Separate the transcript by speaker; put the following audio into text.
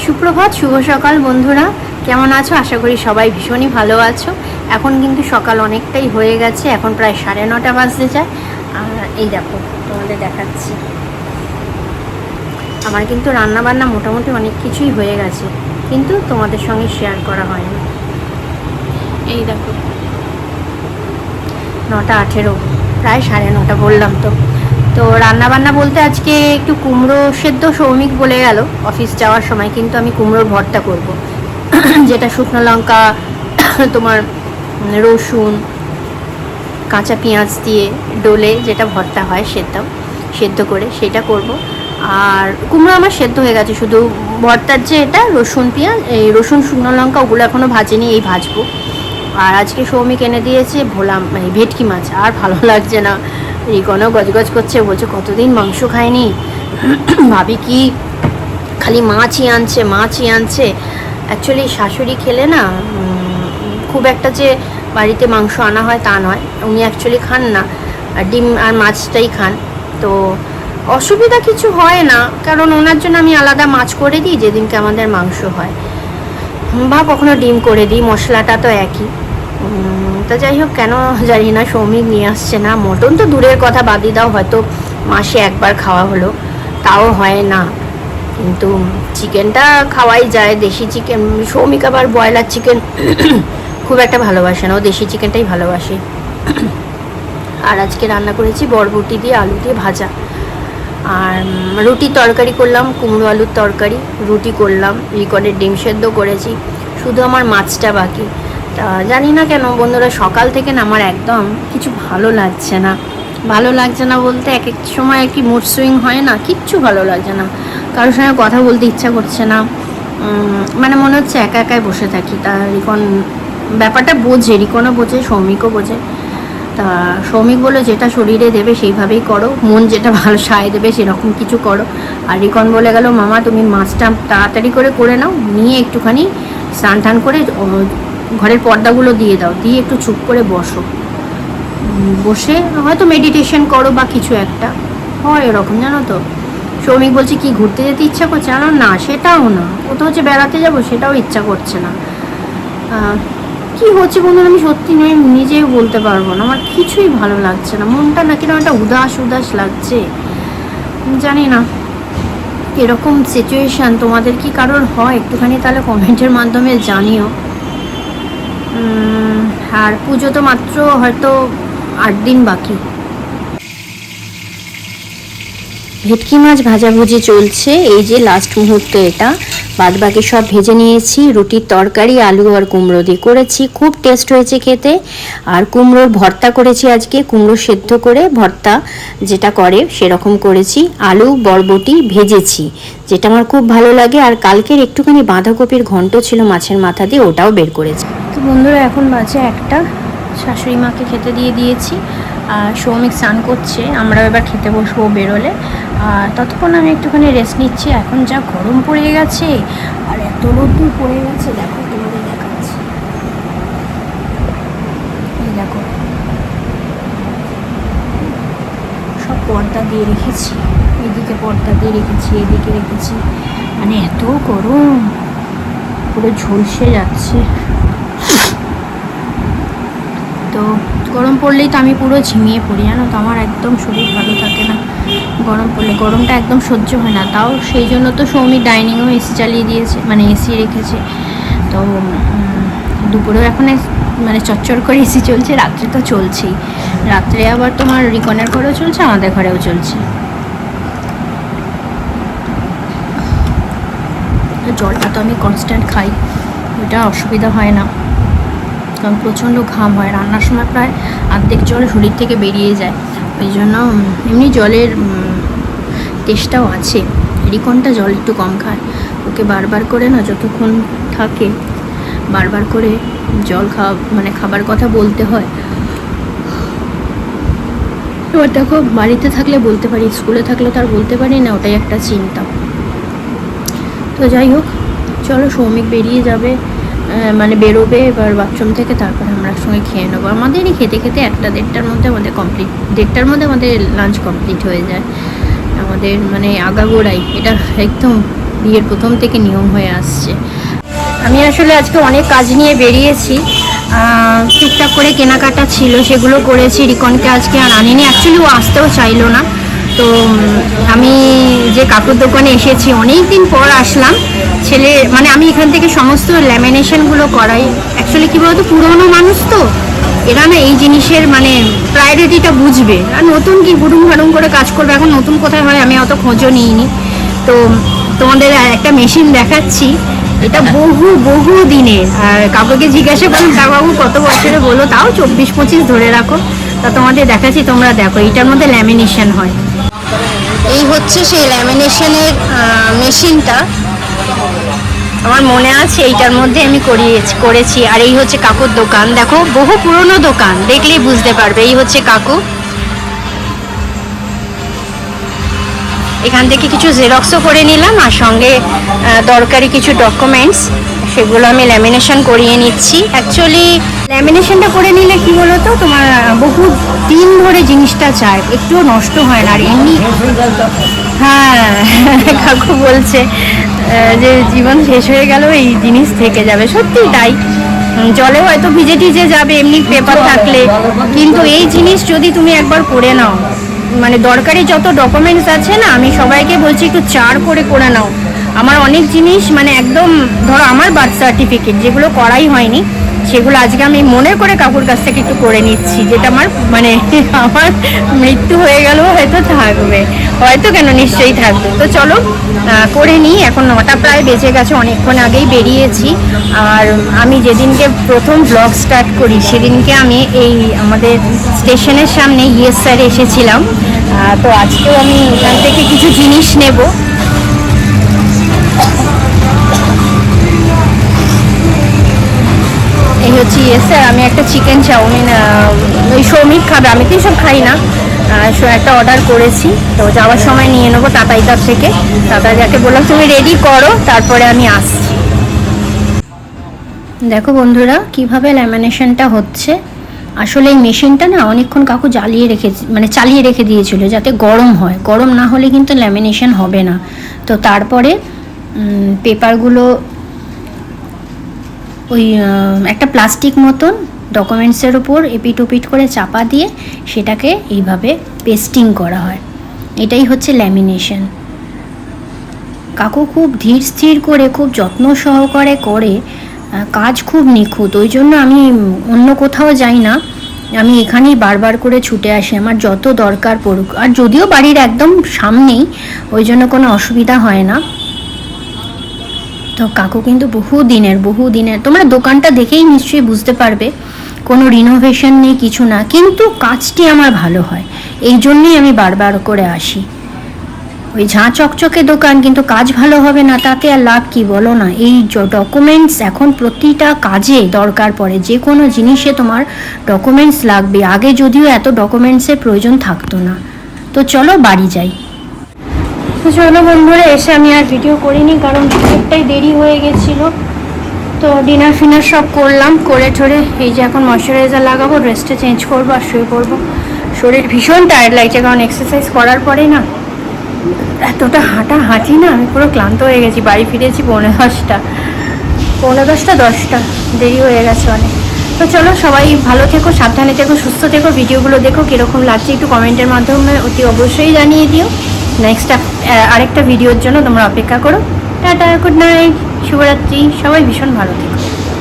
Speaker 1: সুপ্রভাত, শুভ সকাল বন্ধুরা। কেমন আছো? আশা করি সবাই ভীষণই ভালো আছো। এখন কিন্তু সকাল অনেকটাই হয়ে গেছে, এখন প্রায় 9:30 বাজতে যায়। আর এই দেখো, তোমাদের দেখাচ্ছি, আমার কিন্তু রান্নাবান্না মোটামুটি অনেক কিছুই হয়ে গেছে, কিন্তু তোমাদের সঙ্গে শেয়ার করা হয়নি। এই দেখো, 9:18, প্রায় 9:30 বললাম তো। তো রান্নাবান্না বলতে আজকে একটু কুমড়ো সেদ্ধ সৌমিক বলে গেল অফিস যাওয়ার সময়, কিন্তু আমি কুমড়োর ভর্তা করব, যেটা শুকনো লঙ্কা, তোমার রসুন, কাঁচা পেঁয়াজ দিয়ে ডোলে যেটা ভর্তা হয় সেদ্ধ করে সেটা করব। আর কুমড়ো আমার সেদ্ধ হয়ে গেছে, শুধু ভর্তার যে এটা রসুন পেঁয়াজ, এই রসুন শুকনো লঙ্কা ওগুলো এখনও ভাজিনি, এই ভাজবো। আর আজকে সৌমিক এনে দিয়েছে ভোলা ভেটকি মাছ, আর ভালো লাগছে না। রিকনও গজগজ করছে, বলছে কতদিন মাংস খায়নি, ভাবি কি খালি মাছই আনছে। অ্যাকচুয়ালি শাশুড়ি খেলে না খুব একটা যে বাড়িতে মাংস আনা হয় তা নয়, উনি অ্যাকচুয়ালি খান না, ডিম আর মাছটাই খান। তো অসুবিধা কিছু হয় না, কারণ ওনার জন্য আমি আলাদা মাছ করে দিই যেদিনকে আমাদের মাংস হয়, বা কখনো ডিম করে দিই, মশলাটা তো একই। তা যাই হোক, কেন জানি না সৌমিক নিয়ে আসছে না। মটন তো দূরের কথা, বাদই দাও, হয়তো মাসে একবার খাওয়া হলো, তাও হয় না। কিন্তু চিকেনটা খাওয়াই যায়, দেশি চিকেন। সৌমিক আবার ব্রয়লার চিকেন খুব একটা ভালোবাসে না, ও দেশি চিকেনটাই ভালোবাসে। আর আজকে রান্না করেছি বরবটি দিয়ে আলু দিয়ে ভাজা, আর রুটির তরকারি করলাম, কুমড়ো আলুর তরকারি, রুটি করলাম, রিকনের ডিম সেদ্ধ করেছি, শুধু আমার মাছটা বাকি। তা জানি না কেন বন্ধুরা, সকাল থেকে না আমার একদম কিছু ভালো লাগছে না বলতে এক এক সময় কি মুড সুইং হয় না, কিচ্ছু ভালো লাগছে না, কারোর সঙ্গে কথা বলতে ইচ্ছা করছে না, মানে মনে হচ্ছে একা একাই বসে থাকি। তা রিকন ব্যাপারটা বোঝে, রিকনও বোঝে, সৌমিকও বোঝে। তা সৌমিক বলে যেটা শরীরে দেবে সেইভাবেই করো, মন যেটা ভালো সায় দেবে সেরকম কিছু করো। আর রিকন বলে গেল, মামা তুমি মাছটা তাড়াতাড়ি করে নাও, নিয়ে একটুখানি স্নান টান করে ঘরের পর্দাগুলো দিয়ে দাও, দিয়ে একটু চুপ করে বসে হয়তো মেডিটেশন করো বা কিছু একটা হয় এরকম, জানো তো। সৌমিক বলছে কি ঘুরতে যেতে ইচ্ছা করছে, না সেটাও না, কোথাও হচ্ছে বেড়াতে যাবো সেটাও ইচ্ছা করছে না। কি হচ্ছে বন্ধুরা, আমি সত্যি নিজেও বলতে পারবো না, আমার কিছুই ভালো লাগছে না, মনটা না কিরকম একটা উদাস লাগছে। জানি না এরকম সিচুয়েশান তোমাদের কি কারোর হয়, একটুখানি তাহলে কমেন্টের মাধ্যমে জানিও। আর পুজো তো মাত্র হয়তো 8 দিন বাকি। ভেটকি মাছ ভাজাভুজি চলছে, এই যে লাস্ট মুহূর্ত এটা, বাদ বাকি সব ভেজে নিয়েছি। রুটির তরকারি আলু আর কুমড়ো দিয়ে করেছি, খুব টেস্ট হয়েছে খেতে। আর কুমড়োর ভর্তা করেছি আজকে, কুমড়ো সেদ্ধ করে ভর্তা যেটা করে সেরকম করেছি, আলু বরবটি ভেজেছি, যেটা আমার খুব ভালো লাগে। আর কালকের একটুখানি বাঁধাকপির ঘন্ট ছিল মাছের মাথা দিয়ে, ওটাও বের করেছি। তো বন্ধুরা এখন বাজে 1টা, শাশুড়ি মাকে খেতে দিয়ে দিয়েছি, আর সৌমিক স্নান করছে, আমরা এবার খেতে বসবো বেরোলে। আর ততক্ষণ আমি একটুখানি রেস্ট নিচ্ছি। এখন যা গরম পড়ে গেছে আর এত রোদ্দুর পড়ে গেছে, দেখো তোমাদের দেখাচ্ছি, এই দেখো সব পর্দা দিয়ে রেখেছি, এদিকে পর্দা দিয়ে রেখেছি, এদিকে রেখেছি, মানে এত গরম, পুরো ঝলসে যাচ্ছে। তো গরম পড়লেই তো আমি পুরো ঝিমিয়ে পড়ি, জানো তো, আমার একদম শরীর ভালো থাকে না গরম পড়লে, গরমটা একদম সহ্য হয় না। তাও সেই জন্য তো সৌমি ডাইনিংও এসি চালিয়ে দিয়েছে, মানে এসি রেখেছে। তো দুপুরেও এখন মানে চচ্চর করে এসি চলছে, রাত্রে তো চলছেই, রাত্রে আবার তোমার রিকনের ঘরেও চলছে, আমাদের ঘরেও চলছে। জলটা তো আমি কনস্ট্যান্ট খাই, ওটা অসুবিধা হয় না, কারণ প্রচণ্ড ঘাম হয়, রান্নার সময় প্রায় অর্ধেক জল শরীর থেকে বেরিয়ে যায়, ওই জন্য এমনি জলের টেস্টটাও আছে। রিকনটা জল একটু কম খায়, ওকে বারবার করে না যতক্ষণ থাকে বারবার করে জল খাওয়া, মানে খাবার কথা বলতে হয়। এবার দেখো, বাড়িতে থাকলে বলতে পারি, স্কুলে থাকলে তো আর বলতে পারি না, ওটাই একটা চিন্তা। তো যাই হোক, চলো সৌমিক বেরিয়ে যাবে, মানে বেরোবে এবার বাথরুম থেকে, তারপরে আমরা একসঙ্গে খেয়ে নেবো। আমাদেরই খেতে 1-1:30টার মধ্যে আমাদের কমপ্লিট, 1:30টার মধ্যে আমাদের লাঞ্চ কমপ্লিট হয়ে যায়, আমাদের মানে আগাগোড়াই এটা একদম বিয়ের প্রথম থেকে নিয়ম হয়ে আসছে। আমি আসলে আজকে অনেক কাজ নিয়ে বেরিয়েছি, টুকটাক করে কেনাকাটা ছিল সেগুলো করেছি। রিকনকে আজকে আর আনিনি, অ্যাকচুয়ালি ও আসতেও চাইলো না। তো আমি যে কাকুর দোকানে এসেছি, অনেক দিন পর আসলাম। ছেলে মানে আমি এখান থেকে সমস্ত ল্যামিনেশনগুলো করাই। অ্যাকচুয়ালি কী বলতো, পুরোনো মানুষ তো এরা না এই জিনিসের মানে প্রায়োরিটিটা বুঝবে, আর নতুন কি হুড়ুম হাড়ুম করে কাজ করবে। এখন নতুন কোথায় হয় আমি অত খোঁজও নিইনি। তো তোমাদের একটা মেশিন দেখাচ্ছি, এটা বহু দিনের। আর কাকুকে জিজ্ঞাসা করলাম, কাকু কত বছরে, বলো তাও 24-25 ধরে রাখো। তা তোমাদের দেখাচ্ছি, তোমরা দেখো। এইটার মধ্যে ল্যামিনেশন হয়। এই হচ্ছে সেই ল্যামিনেশনের মেশিনটা। আমার মনে আছে এইটার মধ্যে আমি করেছি। আর এই হচ্ছে কাকুর দোকান, দেখো বহু পুরনো দোকান, দেখলেই বুঝতে পারবে। এই হচ্ছে কাকু। এখান থেকে কিছু জেরক্সও করে নিলাম, আর সঙ্গে দরকারি কিছু ডকুমেন্টস সেগুলো আমি ল্যামিনেশন করিয়ে নিচ্ছি। অ্যাকচুয়ালি ল্যামিনেশনটা করে নিলে কি বলো তো, তোমার বহু দিন ধরে জিনিসটা চায়, একটুও নষ্ট হয় না। আর এমনি হ্যাঁ কাকু বলছে যে জীবন শেষ হয়ে গেল এই জিনিস থেকে যাবে, সত্যি তাই। জলে হয়তো ভিজে টিজে যাবে এমনি পেপার থাকলে, কিন্তু এই জিনিস যদি তুমি একবার করে নাও, মানে দরকারি যত ডকুমেন্টস আছে না, আমি সবাইকে বলছি একটু করে নাও। আমার অনেক জিনিস মানে একদম, ধরো আমার বার্থ সার্টিফিকেট যেগুলো করাই হয়নি, সেগুলো আজকে আমি মনে করে কাকুর কাছ থেকে একটু করে নিচ্ছি, যেটা আমার মানে আমার মৃত্যু হয়ে গেলেও হয়তো থাকবে, হয়তো কেন নিশ্চয়ই থাকবে। তো চলো করে নিই। এখন 9টা প্রায় বেজে গেছে, অনেকক্ষণ আগেই বেরিয়েছি। আর আমি যেদিনকে প্রথম ব্লগ স্টার্ট করি সেদিনকে আমি এই আমাদের স্টেশনের সামনে ইয়েস স্যার এসেছিলাম। তো আজকেও আমি এখান থেকে কিছু জিনিস নেব। এই হচ্ছে ইয়েস স্যার, আমি একটা চিকেন চাউমিন, ওই সৌমিক খাবে, আমি তো সব খাই না, একটা অর্ডার করেছি। তো যাওয়ার সময় নিয়ে নেবো তাতাইদার থেকে। তাতাইদাকে বললাম তুমি রেডি করো, তারপরে আমি আসছি। দেখো বন্ধুরা কিভাবে ল্যামিনেশনটা হচ্ছে। আসলে এই মেশিনটা না অনেকক্ষণ কাকু চালিয়ে রেখে দিয়েছিল, যাতে গরম হয়। গরম না হলে কিন্তু ল্যামিনেশন হবে না। তো তারপরে পেপারগুলো ওই একটা প্লাস্টিক মতন ডকুমেন্টসের উপর এপিট ওপিট করে চাপা দিয়ে সেটাকে এইভাবে পেস্টিং করা হয়। এটাই হচ্ছে ল্যামিনেশন। কাকু খুব ধীর স্থির করে, খুব যত্ন সহকারে করে, কাজ খুব নিখুঁত। ওই জন্য আমি অন্য কোথাও যাই না, আমি এখানেই বারবার করে ছুটে আসি, আমার যত দরকার পড়ুক। আর যদিও বাড়ির একদম সামনেই, ওই জন্য কোনো অসুবিধা হয় না। তো কাকু কিন্তু বহু দিনের তোমরা দোকানটা দেখেই নিশ্চয়ই বুঝতে পারবে, কোনো রিনোভেশন নেই, কিছু না, কিন্তু কাজটি আমার ভালো হয়, এই জন্যই আমি বারবার করে আসি। ওই ঝাঁ চকচকে দোকান, কিন্তু কাজ ভালো হবে না, তাতে আর লাভ কি বলো না। এই ডকুমেন্টস এখন প্রতিটা কাজে দরকার পড়ে, যে কোনো জিনিসে তোমার ডকুমেন্টস লাগবে। আগে যদিও এত ডকুমেন্টসের প্রয়োজন থাকতো না। তো চলো বাড়ি যাই। তো চলো বন্ধুরা, এসে আমি আর ভিডিও করিনি, কারণ অনেকটাই দেরি হয়ে গেছিলো। তো ডিনার ফিনার সব করলাম, করে ঠরে এই যে এখন ময়শ্চারাইজার লাগাবো, ড্রেসটা চেঞ্জ করবো আর শুয়ে পড়বো। শরীর ভীষণ টায়ার্ড লাগছে, কারণ এক্সারসাইজ করার পরে না এতটা হাঁটি না, আমি পুরো ক্লান্ত হয়ে গেছি। বাড়ি ফিরেছি 10:30 দেরি হয়ে গেছে অনেক। তো চলো, সবাই ভালো থেকো, সাবধানে থেকো, সুস্থ থেকো। ভিডিওগুলো দেখো, কীরকম লাগছে একটু কমেন্টের মাধ্যমে অতি অবশ্যই জানিয়ে দিও। নেক্সট আরেকটা ভিডিওর জন্য তোমরা অপেক্ষা করো। টাটা, গুড নাইট, শুভরাত্রি, সবাই ভীষণ ভালো থেকো।